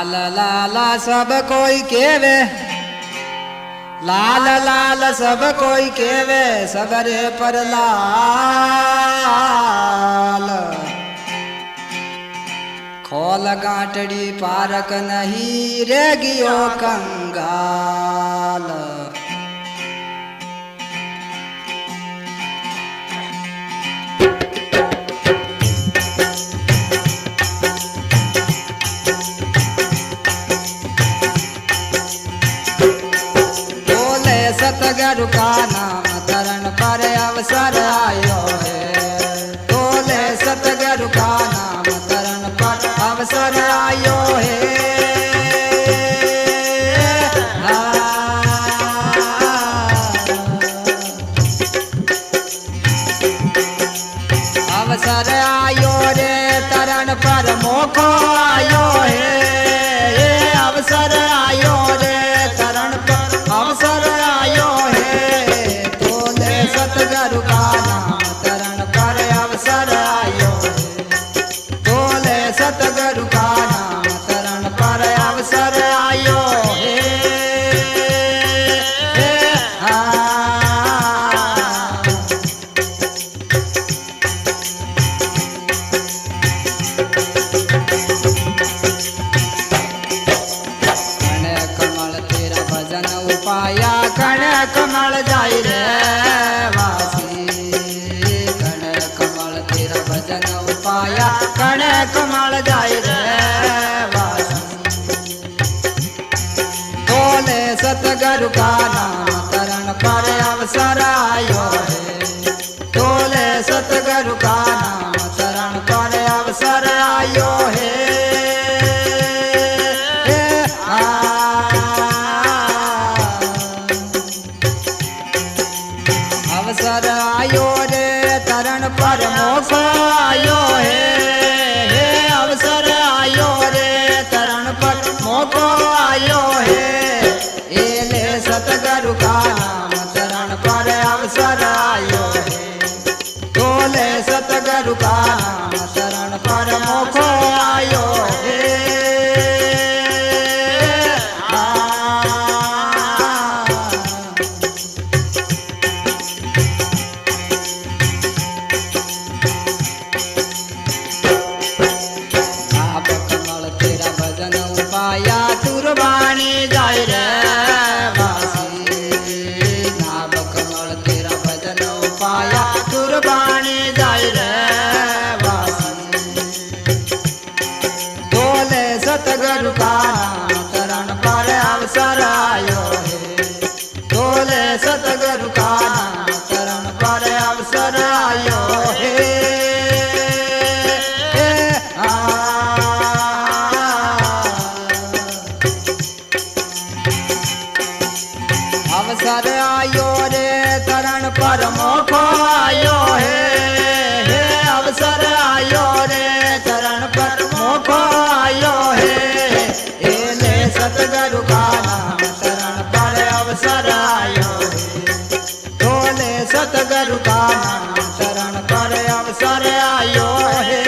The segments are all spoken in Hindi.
लाल लाल सब कोई केवे, लाल लाल सब कोई केवे, सबरे पर लाल। खोल गांठड़ी पारक नहीं रे गियो कंगाल। सतगुरु का नाम तरण पर अवसर आयो है। बोले सतगुरु का नाम तरण पर अवसर आयो है। अवसर आयो रे तरण पर मोखो आयो है। अवसर आयो रे तरण पर अवसर आयो है। बोले सतगुरु का नाम तरण पर अवसर आयो है। बोले सतगुरु का नाम तरण पर अवसर आयो है। पाया कण कमल जाई रे वासी, कण कमल तेरा भजन उपाया, कण कमल जाई रे वासी। बोले सतगुरु का नाम तरण पर अवसर आयो है। बोले सतगुरु का नाम तरण पर अवसर आयो है। अवसर आयो रे तरण पर मोखो आयो है। अवसर आयो रे तरण पर मोखो आयो है। एले सतगुरु का नाम तरण पर अवसर आयो है। बोले सतगुरु का नाम तरण पर मोखो आयो है। पाया तुरबानी जाय रे वासी, नाभ कमल तेरा भजन पाया तुरबानी जाय रे वासी। बोले सतगुरु का नाम तरण पर अवसर आयो है। बोले सतगुरु का नाम तरण पर अवसर आयो है। अवसर आयो रे तरण पर मोखो आयो है। अवसर आयो रे तरण पर मोखो आयो है। एले सतगुरु का नाम तरण पर अवसर आयो है। बोले सतगुरु का नाम तरण पर अवसर आयो है।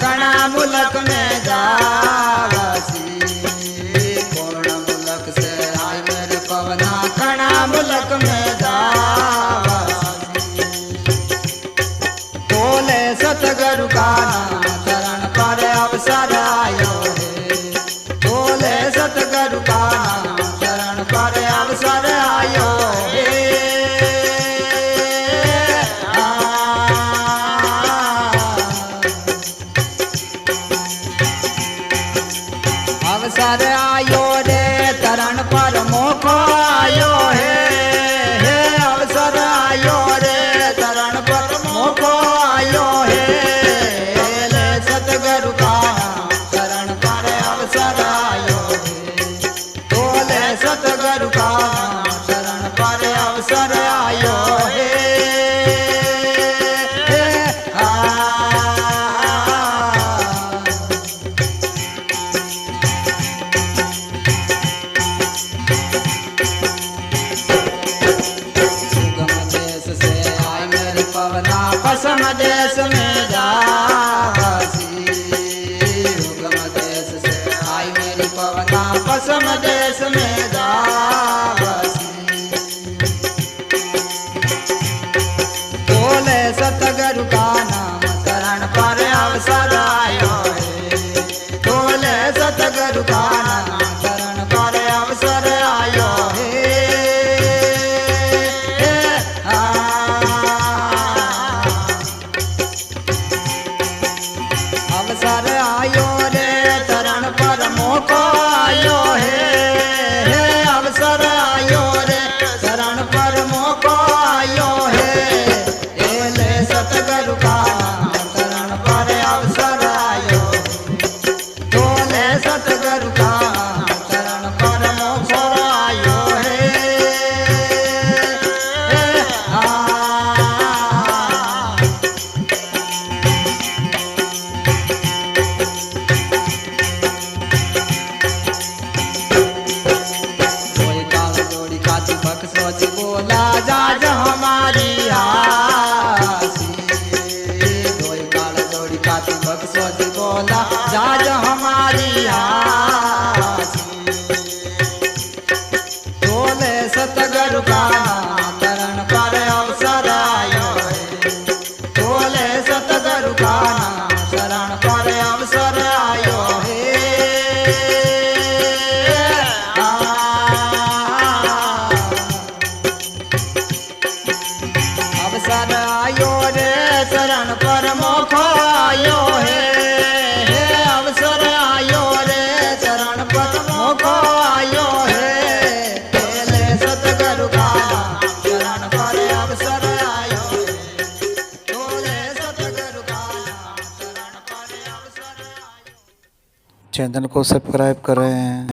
कणा मुलक में जावासी, पूर्ण मुलक से आय मेरे पवना, कणा मुलक में जावासी। बोले सतगुरु का नाम तरण पर अवसर आयो है। बोले सतगुरु का नाम तरण पर अवसर आयो है। अवसर आयो रे तरण पर मोखो आयो है। अवसर आयो रे तरण पर मोखो आयो है। सतगुरु का तरण पर अवसर आयो है। बोले सतगुरु का तरण पर अवसर आयो है। में जावासी हुक्म देश से आई मेरी पवना पसम देश में जावासी बोले सतगुरु का नाम शरण पर अवसर आयो है बोले सतगुरु का नाम शरण पर अवसर आयो है अवसर आयो रे चरण पर मोको आयो है अवसर आयो रे चरण पर मोको आयो है एले सतगुरु का चरण पर अवसर आयो बोले सतगुरु का चरण पर मोको आयो है भक्त सोच बोला जाज हमारी आसी धोई काल जोड़ी खाती भक्त सोच बोला जाज हमारी आसी बोले सतगुरु का चरण पर अवसर आयो है बोले सतगुरु का शरण पर अवसर आयो है अवसर आयो रे चरण पर मोखो आयो है अवसर आयो रे चरण पर मोखो आयो है पहले सतगुरु का चरण पर अवसर आयो है बोले सतगुरु का चरण पर अवसर आयो। चैनल को सब्सक्राइब करें।